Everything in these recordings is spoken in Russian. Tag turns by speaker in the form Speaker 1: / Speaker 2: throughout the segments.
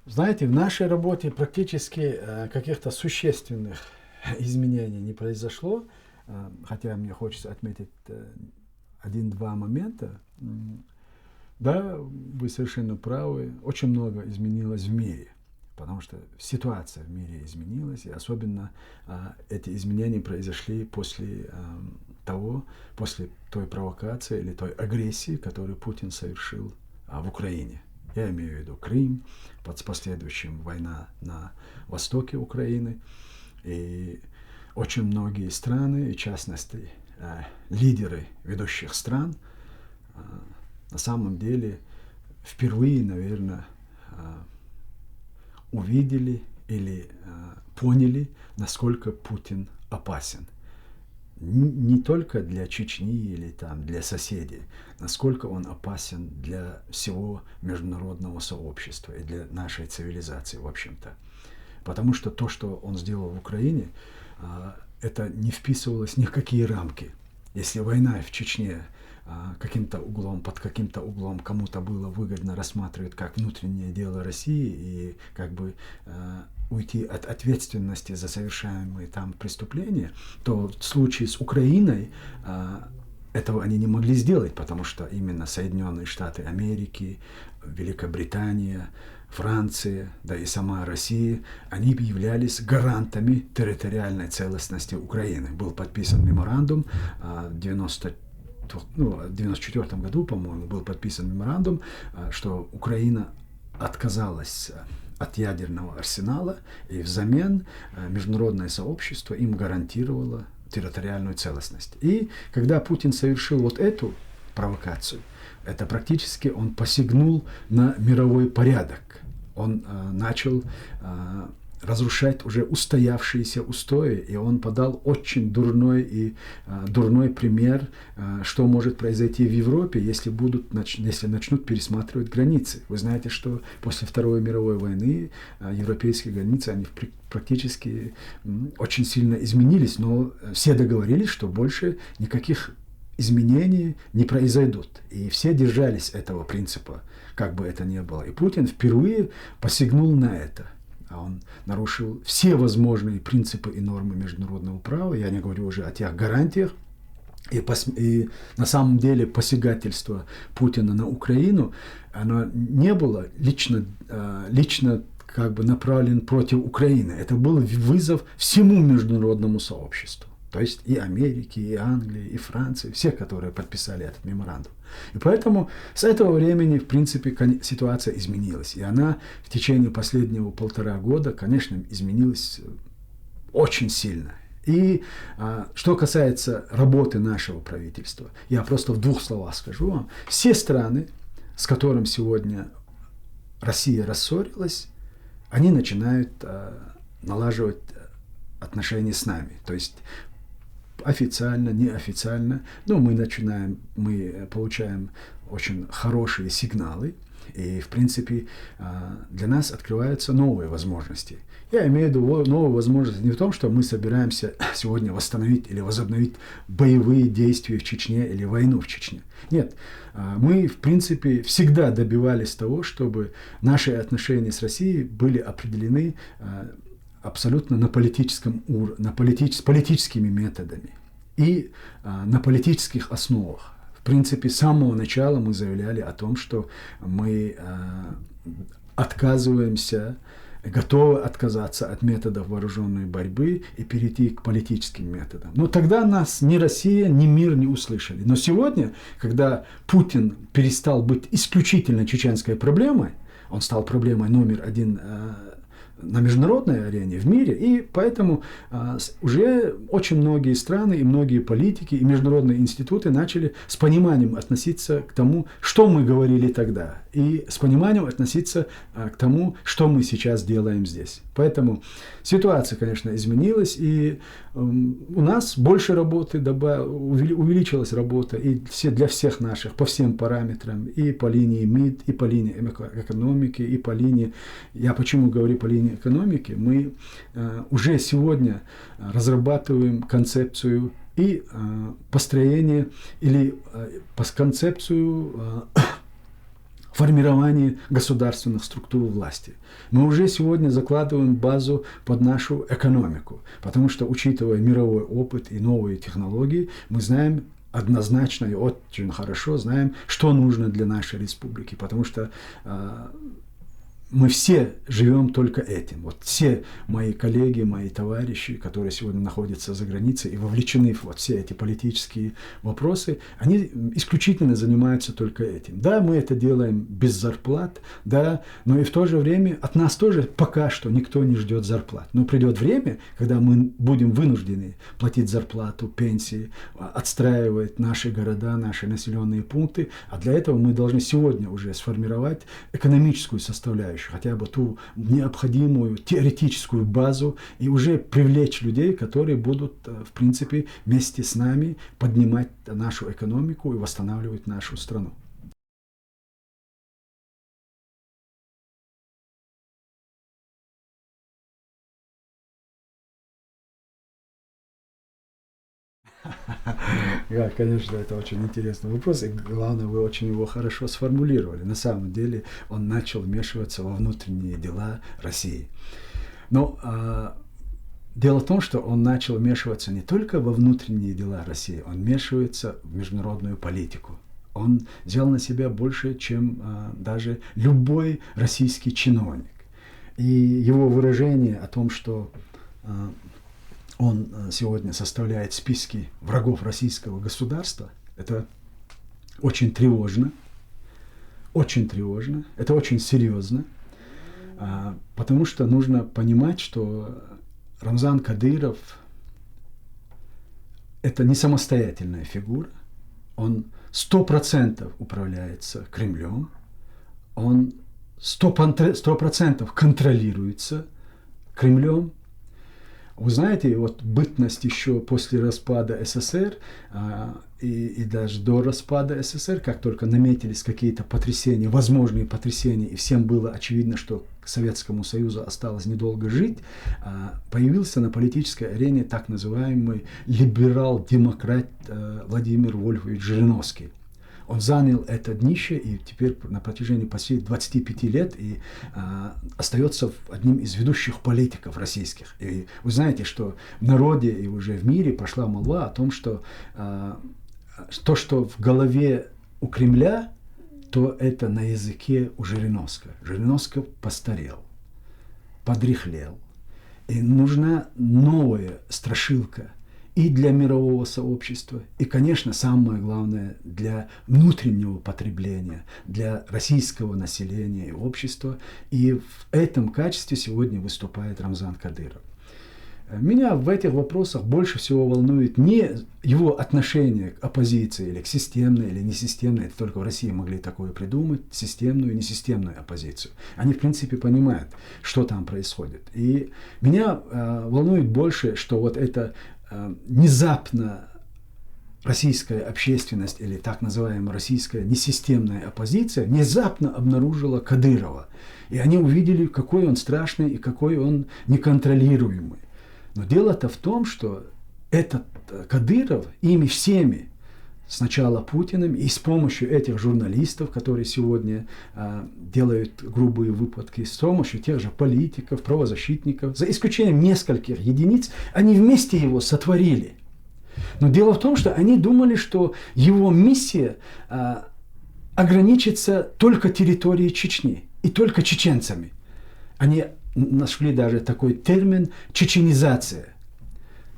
Speaker 1: Знаете, в нашей работе практически каких-то существенных изменений не произошло, хотя мне хочется отметить один-два момента. Да, вы совершенно правы, очень много изменилось в мире, потому что ситуация в мире изменилась, и особенно эти изменения произошли после после той провокации или той агрессии, которую Путин совершил в Украине. Я имею в виду Крым, с последующим война на востоке Украины. И очень многие страны, и в частности лидеры ведущих стран, на самом деле впервые, наверное, увидели или поняли, насколько Путин опасен. Не только для Чечни или для соседей, насколько он опасен для всего международного сообщества и для нашей цивилизации, в общем-то. Потому что то, что он сделал в Украине, это не вписывалось ни в какие рамки. Если война в Чечне под каким-то углом кому-то было выгодно рассматривать как внутреннее дело России и уйти от ответственности за совершаемые там преступления, то в случае с Украиной этого они не могли сделать, потому что именно Соединенные Штаты Америки, Великобритания, Франция, да и сама Россия, они являлись гарантами территориальной целостности Украины. Был подписан меморандум в 1994 году, по-моему, был подписан меморандум, что Украина отказалась от ядерного арсенала, и взамен международное сообщество им гарантировало территориальную целостность. И когда Путин совершил вот эту провокацию, это практически он посягнул на мировой порядок. Он начал разрушать уже устоявшиеся устои, и он подал очень дурной пример, что может произойти в Европе, если начнут пересматривать границы. Вы знаете, что после Второй мировой войны европейские границы, они практически очень сильно изменились, но все договорились, что больше никаких изменений не произойдут. И все держались этого принципа, как бы это ни было. И Путин впервые посягнул на это. Он нарушил все возможные принципы и нормы международного права. Я не говорю уже о тех гарантиях. И на самом деле посягательство Путина на Украину, оно не было лично направлено против Украины. Это был вызов всему международному сообществу. То есть и Америки, и Англии, и Франции, все, которые подписали этот меморандум. И поэтому с этого времени, в принципе, ситуация изменилась. И она в течение последнего 1,5 года, конечно, изменилась очень сильно. И что касается работы нашего правительства, я просто в 2 словах скажу вам. Все страны, с которыми сегодня Россия рассорилась, они начинают налаживать отношения с нами. То есть официально, неофициально, но мы получаем очень хорошие сигналы, и, в принципе, для нас открываются новые возможности. Я имею в виду новые возможности не в том, что мы собираемся сегодня восстановить или возобновить боевые действия в Чечне или войну в Чечне. Нет, мы, в принципе, всегда добивались того, чтобы наши отношения с Россией были определены абсолютно на политическом уровне, с политическими методами и на политических основах. В принципе, с самого начала мы заявляли о том, что мы готовы отказаться от методов вооруженной борьбы и перейти к политическим методам. Но тогда нас ни Россия, ни мир не услышали. Но сегодня, когда Путин перестал быть исключительно чеченской проблемой, он стал проблемой номер 1 на международной арене, в мире, и поэтому уже очень многие страны и многие политики и международные институты начали с пониманием относиться к тому, что мы говорили тогда, и с пониманием относиться к тому, что мы сейчас делаем здесь. Поэтому ситуация, конечно, изменилась, и у нас больше работы, увеличилась работа и для всех наших, по всем параметрам, и по линии МИД, и по линии экономики, и по линии, я почему говорю по линии экономики, мы уже сегодня разрабатываем концепцию и построение или концепцию формировании государственных структур власти. Мы уже сегодня закладываем базу под нашу экономику, потому что, учитывая мировой опыт и новые технологии, мы знаем однозначно и очень хорошо знаем, что нужно для нашей республики, потому что мы все живем только этим. Вот все мои коллеги, мои товарищи, которые сегодня находятся за границей и вовлечены в вот все эти политические вопросы, они исключительно занимаются только этим. Да, мы это делаем без зарплат, да, но и в то же время от нас тоже пока что никто не ждет зарплат. Но придет время, когда мы будем вынуждены платить зарплату, пенсии, отстраивать наши города, наши населенные пункты, а для этого мы должны сегодня уже сформировать экономическую составляющую, хотя бы ту необходимую теоретическую базу и уже привлечь людей, которые будут, в принципе, вместе с нами поднимать нашу экономику и восстанавливать нашу страну. Да, конечно, это очень интересный вопрос, и главное, вы очень его хорошо сформулировали. На самом деле он начал вмешиваться во внутренние дела России. Но дело в том, что он начал вмешиваться не только во внутренние дела России, он вмешивается в международную политику. Он взял на себя больше, чем даже любой российский чиновник. И его выражение о том, что он сегодня составляет списки врагов российского государства, это очень тревожно, это очень серьезно, потому что нужно понимать, что Рамзан Кадыров – это не самостоятельная фигура, он 100% управляется Кремлем, он 100% контролируется Кремлем. Вы знаете, вот бытность еще после распада СССР и даже до распада СССР, как только наметились какие-то потрясения, возможные потрясения, и всем было очевидно, что Советскому Союзу осталось недолго жить, появился на политической арене так называемый либерал-демократ Владимир Вольфович Жириновский. Он занял это днище и теперь на протяжении почти 25 лет и остается одним из ведущих политиков российских. И вы знаете, что в народе и уже в мире пошла молва о том, что то, что в голове у Кремля, то это на языке у Жириновского. Жириновский постарел, подряхлел. И нужна новая страшилка и для мирового сообщества, и, конечно, самое главное, для внутреннего потребления, для российского населения и общества. И в этом качестве сегодня выступает Рамзан Кадыров. Меня в этих вопросах больше всего волнует не его отношение к оппозиции, или к системной, или несистемной, это только в России могли такое придумать, системную и несистемную оппозицию. Они, в принципе, понимают, что там происходит. И меня волнует больше, что вот это внезапно российская общественность или так называемая российская несистемная оппозиция внезапно обнаружила Кадырова. И они увидели, какой он страшный и какой он неконтролируемый. Но дело-то в том, что этот Кадыров ими всеми, сначала Путиным и с помощью этих журналистов, которые сегодня делают грубые выпадки, с помощью тех же политиков, правозащитников, за исключением нескольких единиц, они вместе его сотворили. Но дело в том, что они думали, что его миссия ограничится только территорией Чечни и только чеченцами. Они нашли даже такой термин «чеченизация».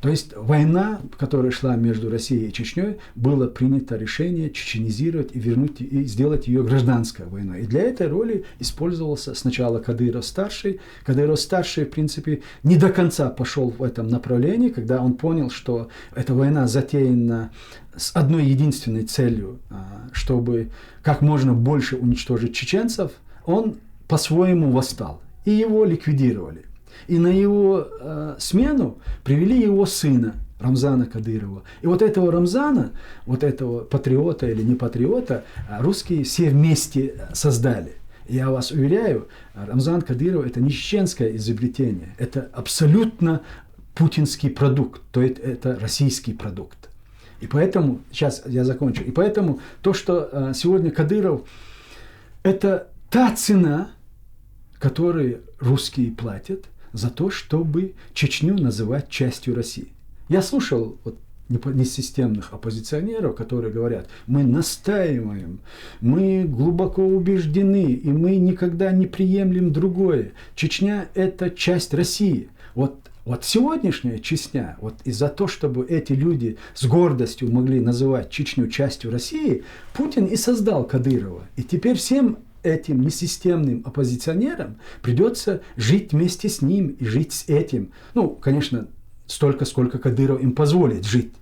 Speaker 1: То есть война, которая шла между Россией и Чечней, было принято решение чеченизировать и вернуть и сделать ее гражданской войной. И для этой роли использовался сначала Кадыров-старший. Кадыров-старший, в принципе, не до конца пошел в этом направлении, когда он понял, что эта война затеяна с одной единственной целью, чтобы как можно больше уничтожить чеченцев, он по-своему восстал. И его ликвидировали. И на его смену привели его сына, Рамзана Кадырова. И вот этого Рамзана, вот этого патриота или не патриота, русские все вместе создали. Я вас уверяю, Рамзан Кадыров – это не чеченское изобретение, это абсолютно путинский продукт, то есть это российский продукт. И поэтому, сейчас я закончу, и поэтому то, что сегодня Кадыров Это та цена, которую русские платят за то, чтобы Чечню называть частью России. Я слушал вот несистемных оппозиционеров, которые говорят, мы настаиваем, мы глубоко убеждены, и мы никогда не приемлем другое. Чечня – это часть России. Вот сегодняшняя Чечня, вот из-за того, чтобы эти люди с гордостью могли называть Чечню частью России, Путин и создал Кадырова. И теперь всем этим несистемным оппозиционерам придется жить вместе с ним и жить с этим. Ну, конечно, столько, сколько Кадыров им позволит жить.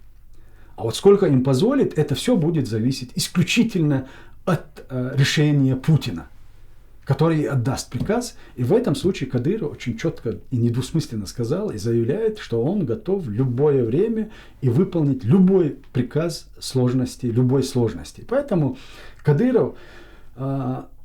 Speaker 1: А вот сколько им позволит, это все будет зависеть исключительно от решения Путина, который отдаст приказ. И в этом случае Кадыров очень четко и недвусмысленно сказал и заявляет, что он готов в любое время и выполнить любой приказ сложности, любой сложности. Поэтому Кадыров,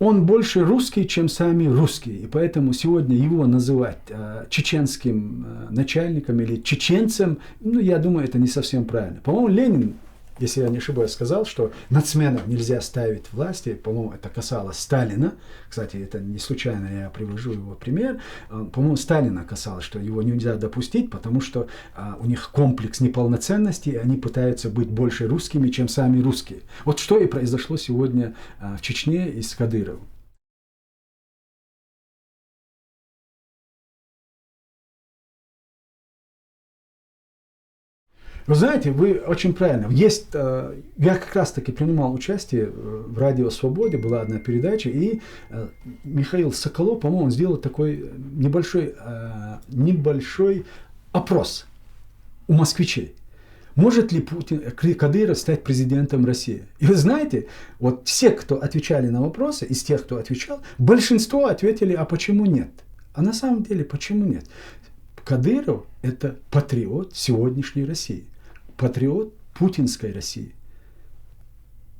Speaker 1: он больше русский, чем сами русские. И поэтому сегодня его называть чеченским начальником или чеченцем, ну, я думаю, это не совсем правильно. По-моему, Ленин, если я не ошибаюсь, сказал, что нацменов нельзя ставить в власти. По-моему, это касалось Сталина. Кстати, это не случайно я привожу его пример. По-моему, Сталина касалось, что его нельзя допустить, потому что у них комплекс неполноценности, и они пытаются быть больше русскими, чем сами русские. Вот что и произошло сегодня в Чечне и с Кадыровым. Вы знаете, вы очень правильно. Я как раз таки принимал участие в «Радио Свободе», была одна передача, и Михаил Соколов, по-моему, он сделал такой небольшой опрос у москвичей. Может ли Кадыров стать президентом России? И вы знаете, вот все, кто отвечали на вопросы, из тех, кто отвечал, большинство ответили, а почему нет? А на самом деле, почему нет? Кадыров – это патриот сегодняшней России, патриот путинской России.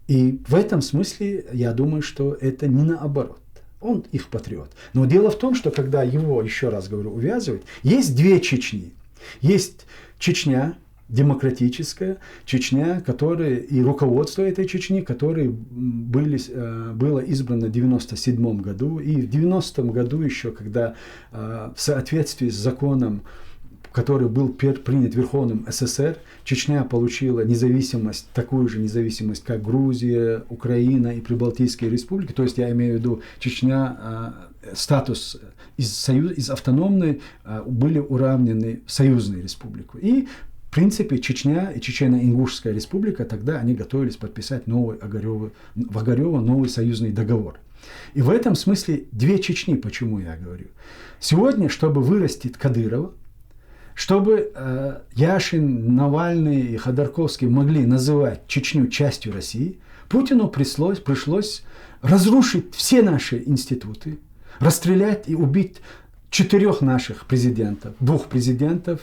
Speaker 1: И в этом смысле я думаю, что это не наоборот. Он их патриот. Но дело в том, что когда его, еще раз говорю, увязывают, есть две Чечни. Есть Чечня демократическая, Чечня, которая и руководство этой Чечни, которые было избрано в 1997 году. И в 1990 году еще, когда в соответствии с законом, который был принят Верховным СССР, Чечня получила независимость, такую же независимость, как Грузия, Украина и Прибалтийские республики. То есть я имею в виду Чечня, статус из автономной были уравнены в союзную республику. И в принципе, Чечня и Чечено-Ингушская республика, тогда они готовились подписать в Огарево новый союзный договор. И в этом смысле две Чечни, почему я говорю. Сегодня, чтобы вырастить Кадырова, чтобы Яшин, Навальный и Ходорковский могли называть Чечню частью России, Путину пришлось разрушить все наши институты, расстрелять и убить 4 наших президентов, 2 президентов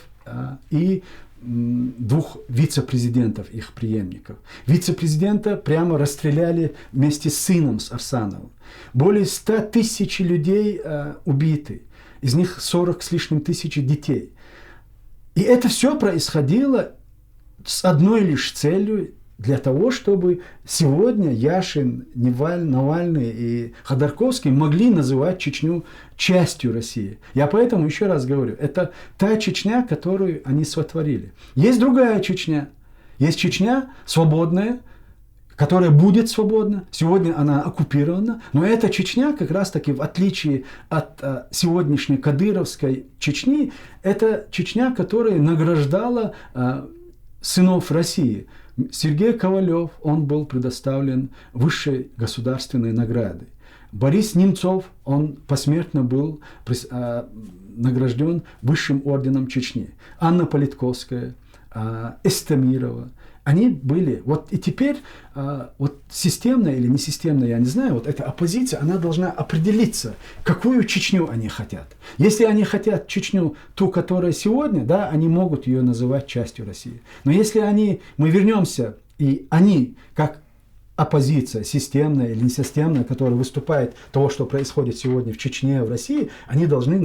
Speaker 1: и 2 вице-президентов, их преемников. Вице-президента прямо расстреляли вместе с сыном, с Арсановым. Более 100 тысяч людей убиты, из них 40 с лишним тысяч детей. И это все происходило с одной лишь целью, для того, чтобы сегодня Яшин, Навальный и Ходорковский могли называть Чечню частью России. Я поэтому еще раз говорю, это та Чечня, которую они сотворили. Есть другая Чечня. Есть Чечня свободная, которая будет свободна. Сегодня она оккупирована. Но эта Чечня, как раз таки, в отличие от сегодняшней кадыровской Чечни, это Чечня, которая награждала сынов России. Сергей Ковалев, он был предоставлен высшей государственной наградой. Борис Немцов, он посмертно был награжден высшим орденом Чечни. Анна Политковская, Эстемирова. Они были, вот и теперь, вот системно или несистемно, я не знаю, вот эта оппозиция, она должна определиться, какую Чечню они хотят. Если они хотят Чечню, ту, которая сегодня, да, они могут ее называть частью России. Но если мы вернемся, и они, как оппозиция, системная или несистемная, которая выступает того, что происходит сегодня в Чечне, в России, они должны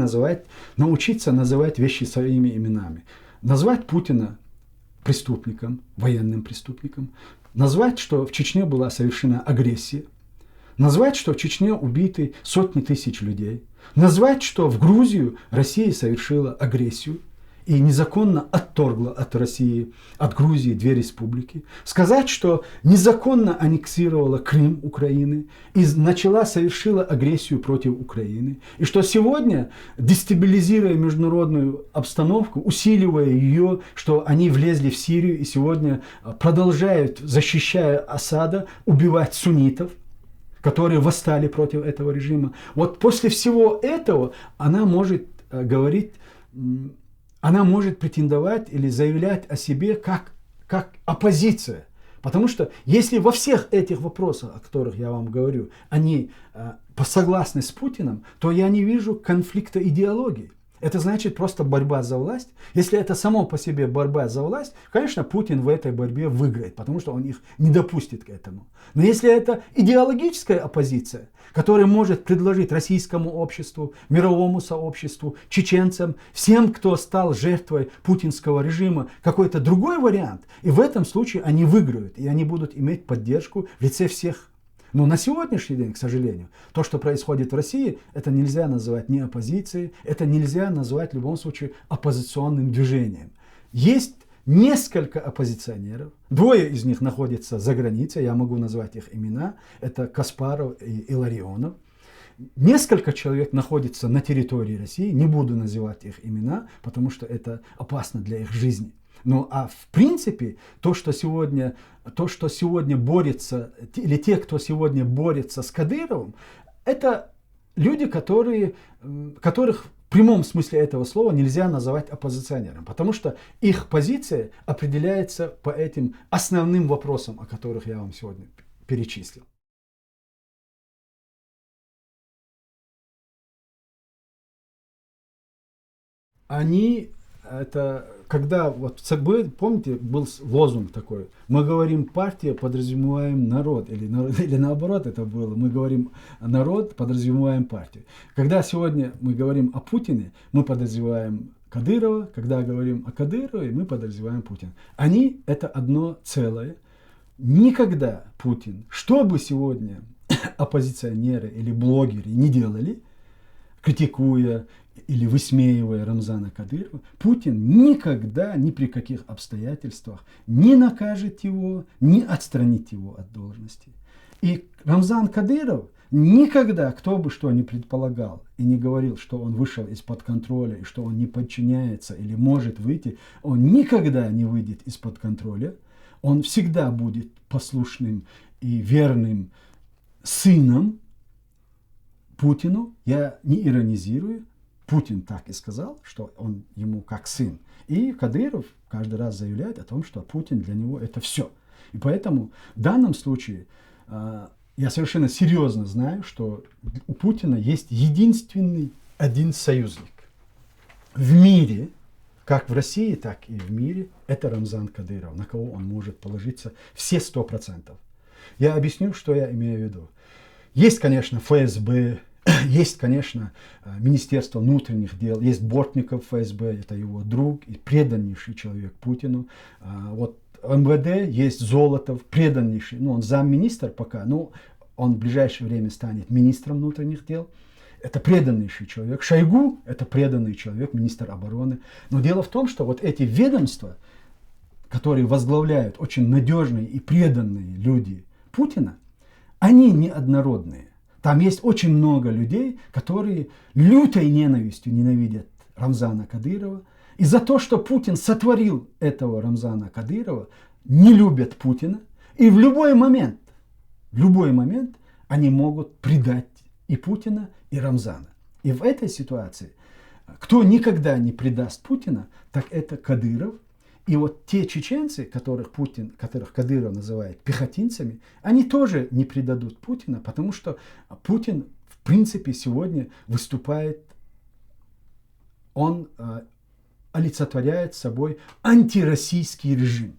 Speaker 1: научиться называть вещи своими именами. Назвать Путина преступником, военным преступником, назвать, что в Чечне была совершена агрессия, Назвать, что в Чечне убиты сотни тысяч людей. Назвать, что в Грузию Россия совершила агрессию и незаконно отторгла от России, от Грузии две республики. Сказать, что незаконно аннексировала Крым Украины и совершила агрессию против Украины. И что сегодня, дестабилизируя международную обстановку, усиливая ее, что они влезли в Сирию и сегодня продолжают, защищая Асада, убивать суннитов, которые восстали против этого режима. Вот после всего этого она может говорить, она может претендовать или заявлять о себе как оппозиция. Потому что если во всех этих вопросах, о которых я вам говорю, они согласны с Путиным, то я не вижу конфликта идеологии. Это значит просто борьба за власть. Если это само по себе борьба за власть, конечно, Путин в этой борьбе выиграет, потому что он их не допустит к этому. Но если это идеологическая оппозиция, которая может предложить российскому обществу, мировому сообществу, чеченцам, всем, кто стал жертвой путинского режима, какой-то другой вариант, и в этом случае они выиграют, и они будут иметь поддержку в лице всех. Но на сегодняшний день, к сожалению, то, что происходит в России, это нельзя называть не оппозицией, это нельзя назвать в любом случае оппозиционным движением. Есть несколько оппозиционеров, двое из них находятся за границей, я могу назвать их имена, это Каспаров и Илларионов. Несколько человек находятся на территории России, не буду называть их имена, потому что это опасно для их жизни. Ну а в принципе, то, что сегодня борется, или те, кто сегодня борется с Кадыровым, это люди, которых в прямом смысле этого слова нельзя называть оппозиционером, потому что их позиция определяется по этим основным вопросам, о которых я вам сегодня перечислил. Это когда, помните, был лозунг такой, мы говорим партия, подразумеваем народ, или наоборот это было, мы говорим народ, подразумеваем партию. Когда сегодня мы говорим о Путине, мы подразумеваем Кадырова, когда говорим о Кадырове, мы подразумеваем Путина. Они это одно целое. Никогда Путин, что бы сегодня оппозиционеры или блогеры не делали, критикуя или высмеивая Рамзана Кадырова, Путин никогда, ни при каких обстоятельствах не накажет его, не отстранит его от должности. И Рамзан Кадыров никогда, кто бы что ни предполагал и не говорил, что он вышел из-под контроля и что он не подчиняется или может выйти, он никогда не выйдет из-под контроля. Он всегда будет послушным и верным сыном Путину. Я не иронизирую. Путин так и сказал, что он ему как сын. И Кадыров каждый раз заявляет о том, что Путин для него это все. И поэтому в данном случае я совершенно серьезно знаю, что у Путина есть единственный один союзник в мире, как в России, так и в мире, это Рамзан Кадыров, на кого он может положиться все 100%. Я объясню, что я имею в виду. Есть, конечно, ФСБ, есть, конечно, Министерство внутренних дел, есть Бортников ФСБ, это его друг и преданнейший человек Путину. Вот МВД есть Золотов, преданнейший, он замминистр пока, но он в ближайшее время станет министром внутренних дел. Это преданнейший человек. Шойгу – это преданный человек, министр обороны. Но дело в том, что вот эти ведомства, которые возглавляют очень надежные и преданные люди Путина, они неоднородные. Там есть очень много людей, которые лютой ненавистью ненавидят Рамзана Кадырова. И за то, что Путин сотворил этого Рамзана Кадырова, не любят Путина. И в любой момент они могут предать и Путина, и Рамзана. И в этой ситуации, кто никогда не предаст Путина, так это Кадыров. И вот те чеченцы, которых Кадыров называет пехотинцами, они тоже не предадут Путина, потому что Путин, в принципе, сегодня выступает, он олицетворяет собой антироссийский режим.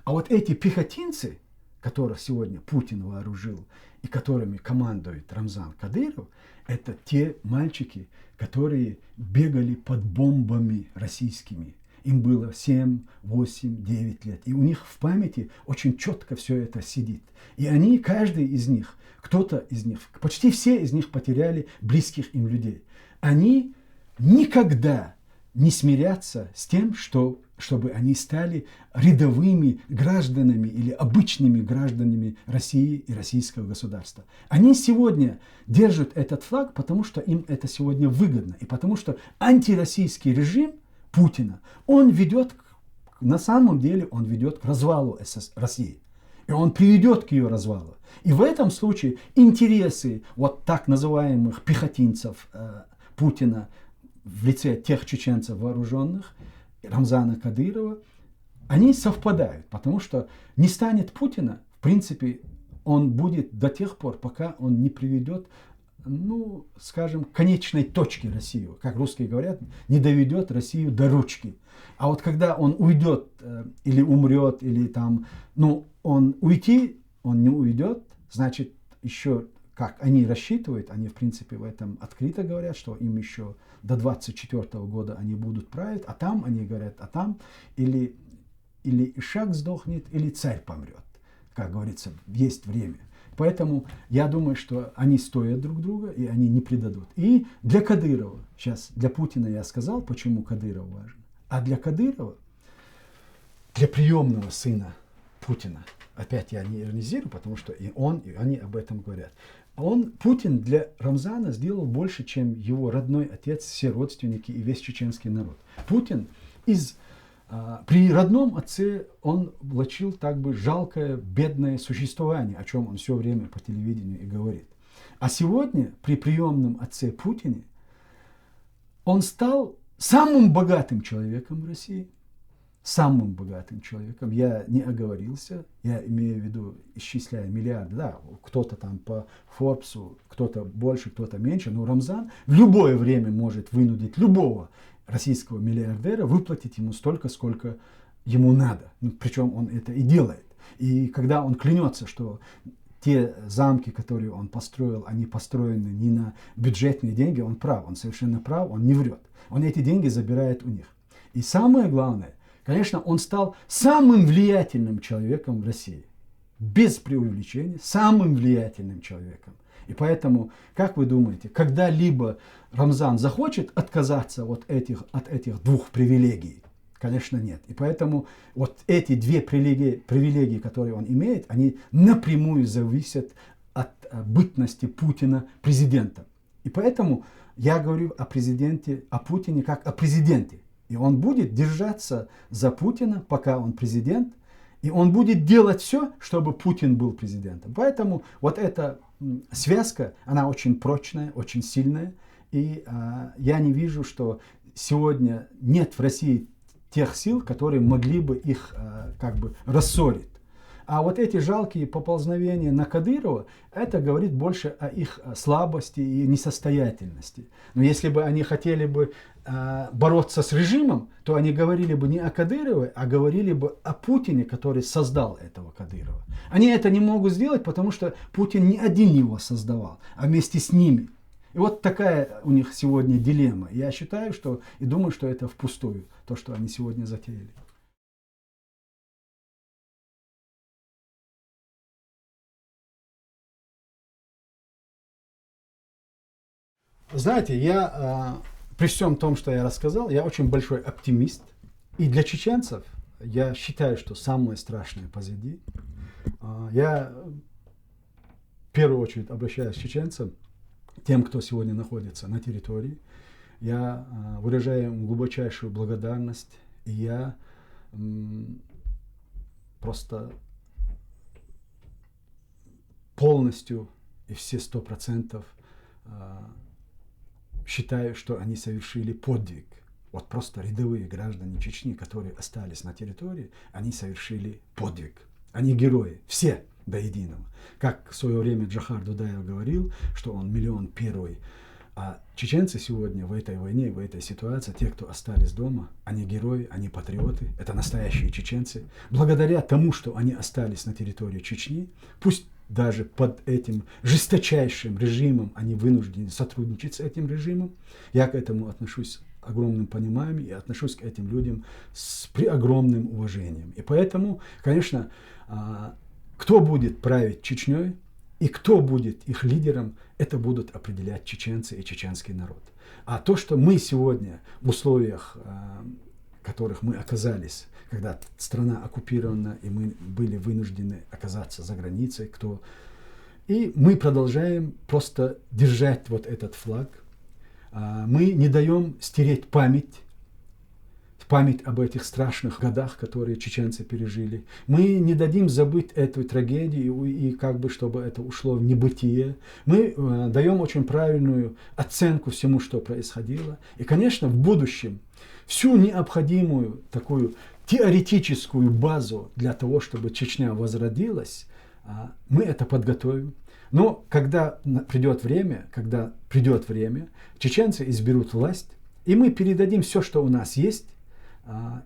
Speaker 1: А вот эти пехотинцы, которых сегодня Путин вооружил и которыми командует Рамзан Кадыров, это те мальчики, которые бегали под бомбами российскими. Им было 7, 8, 9 лет. И у них в памяти очень четко все это сидит. И они, каждый из них, кто-то из них, почти все из них потеряли близких им людей. Они никогда не смирятся с тем, чтобы они стали рядовыми гражданами или обычными гражданами России и российского государства. Они сегодня держат этот флаг, потому что им это сегодня выгодно. И потому что антироссийский режим Путина, он ведет, на самом деле, он ведет к развалу России. И он приведет к ее развалу. И в этом случае интересы вот так называемых пехотинцев Путина в лице тех чеченцев вооруженных, Рамзана Кадырова, они совпадают. Потому что не станет Путина, в принципе, он будет до тех пор, пока он не приведет, ну, скажем, к конечной точке Россию. Как русские говорят, не доведет Россию до ручки. А вот когда он уйдет или умрет, или там, ну, он уйти, он не уйдет, значит, еще как они рассчитывают, они в принципе в этом открыто говорят, что им еще до 24 года они будут править, а там, они говорят, а там или Ишак сдохнет, или царь помрет. Как говорится, есть время. Поэтому я думаю, что они стоят друг друга, и они не предадут. И для Кадырова, сейчас для Путина я сказал, почему Кадыров важен, а для Кадырова, для приемного сына Путина, опять я не иронизирую, потому что и он, и они об этом говорят. Путин для Рамзана сделал больше, чем его родной отец, все родственники и весь чеченский народ. Путин при родном отце он влачил так бы жалкое, бедное существование, о чем он все время по телевидению и говорит. А сегодня при приемном отце Путине он стал самым богатым человеком в России. Самым богатым человеком. Я не оговорился, я имею в виду, исчисляя миллиарды, да, кто-то там по Форбсу, кто-то больше, кто-то меньше, но Рамзан в любое время может вынудить любого российского миллиардера выплатить ему столько, сколько ему надо. Причем он это и делает. И когда он клянется, что те замки, которые он построил, они построены не на бюджетные деньги, он прав, он совершенно прав, он не врет. Он эти деньги забирает у них. И самое главное, конечно, он стал самым влиятельным человеком в России. Без преувеличения, самым влиятельным человеком. И поэтому, как вы думаете, когда-либо Рамзан захочет отказаться от этих двух привилегий? Конечно, нет. И поэтому вот эти две привилегии, которые он имеет, они напрямую зависят от бытности Путина президентом. И поэтому я говорю о президенте, о Путине как о президенте. И он будет держаться за Путина, пока он президент, и он будет делать все, чтобы Путин был президентом. Поэтому вот эта связка, она очень прочная, очень сильная. И я не вижу, что сегодня нет в России тех сил, которые могли бы их как бы рассорить. А вот эти жалкие поползновения на Кадырова, это говорит больше о их слабости и несостоятельности. Но если бы они хотели бы бороться с режимом, то они говорили бы не о Кадырове, а говорили бы о Путине, который создал этого Кадырова. Они это не могут сделать, потому что Путин не один его создавал, а вместе с ними. И вот такая у них сегодня дилемма. Я считаю, что и думаю, что это впустую, то, что они сегодня затеяли. Знаете, я при всем том, что я рассказал, я очень большой оптимист. И для чеченцев я считаю, что самое страшное позади. Я в первую очередь обращаюсь к чеченцам, тем, кто сегодня находится на территории. Я выражаю им глубочайшую благодарность. И я просто полностью и все 100% считаю, что они совершили подвиг. Вот просто рядовые граждане Чечни, которые остались на территории, они совершили подвиг. Они герои, все до единого. Как в свое время Джохар Дудаев говорил, что он миллион первый. А чеченцы сегодня в этой войне, в этой ситуации, те, кто остались дома, они герои, они патриоты, это настоящие чеченцы. Благодаря тому, что они остались на территории Чечни, пусть даже под этим жесточайшим режимом они вынуждены сотрудничать с этим режимом, я к этому отношусь огромным пониманием и отношусь к этим людям при огромным уважением. И поэтому, конечно, кто будет править Чечней и кто будет их лидером, это будут определять чеченцы и чеченский народ. А то, что мы сегодня в условиях, в которых мы оказались, когда страна оккупирована, и мы были вынуждены оказаться за границей, и мы продолжаем просто держать вот этот флаг. Мы не даем стереть память об этих страшных годах, которые чеченцы пережили. Мы не дадим забыть эту трагедию и как бы, чтобы это ушло в небытие. Мы даем очень правильную оценку всему, что происходило. И, конечно, в будущем всю необходимую такую теоретическую базу для того, чтобы Чечня возродилась, мы это подготовим. Но когда придет время, чеченцы изберут власть, и мы передадим все, что у нас есть,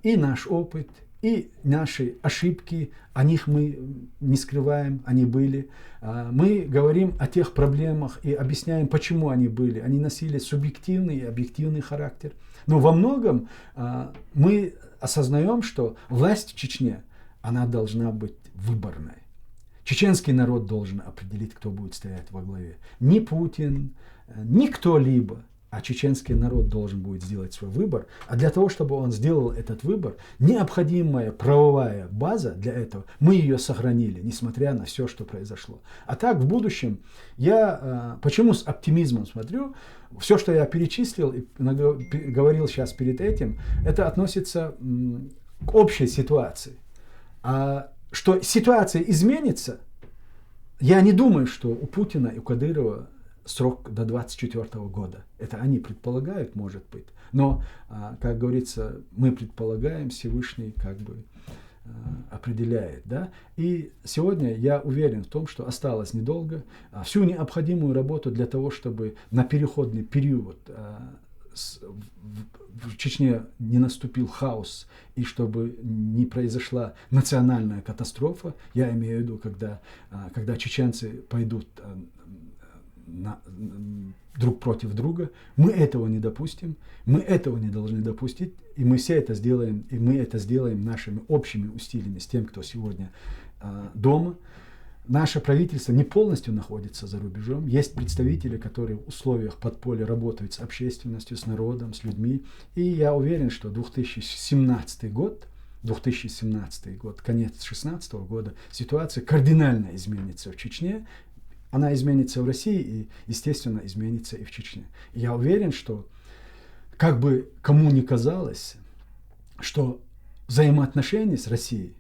Speaker 1: и наш опыт, и наши ошибки, о них мы не скрываем, они были. Мы говорим о тех проблемах и объясняем, почему они были. Они носили субъективный и объективный характер. Но во многом мы осознаем, что власть в Чечне, она должна быть выборной. Чеченский народ должен определить, кто будет стоять во главе. Не Путин, не кто-либо, а чеченский народ должен будет сделать свой выбор. А для того, чтобы он сделал этот выбор, необходимая правовая база для этого, мы ее сохранили, несмотря на все, что произошло. А так, в будущем, я почему с оптимизмом смотрю, все, что я перечислил и говорил сейчас перед этим, это относится к общей ситуации. А что ситуация изменится, я не думаю, что у Путина и у Кадырова срок до 2024 года. Это они предполагают, может быть. Но, как говорится, мы предполагаем, Всевышний как бы определяет. Да? И сегодня я уверен в том, что осталось недолго. Всю необходимую работу для того, чтобы на переходный период в Чечне не наступил хаос и чтобы не произошла национальная катастрофа, я имею в виду, когда чеченцы пойдут друг против друга, мы этого не допустим, мы этого не должны допустить, и мы все это сделаем, и мы это сделаем нашими общими усилиями с тем, кто сегодня дома. Наше правительство не полностью находится за рубежом. Есть представители, которые в условиях подполья работают с общественностью, с народом, с людьми. И я уверен, что 2017 год, конец 2016 года, ситуация кардинально изменится в Чечне. Она изменится в России и, естественно, изменится и в Чечне. И я уверен, что как бы кому ни казалось, что взаимоотношения с Россией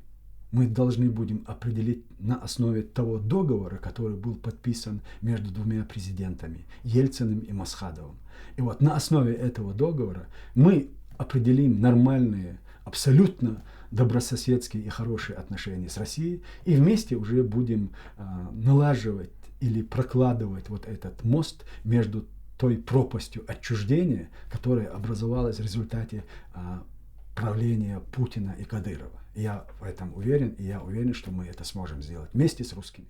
Speaker 1: мы должны будем определить на основе того договора, который был подписан между двумя президентами, Ельциным и Масхадовым. И вот на основе этого договора мы определим нормальные, абсолютно добрососедские и хорошие отношения с Россией, и вместе уже будем налаживать или прокладывать вот этот мост между той пропастью отчуждения, которая образовалась в результате правления Путина и Кадырова. Я в этом уверен, и я уверен, что мы это сможем сделать вместе с русскими.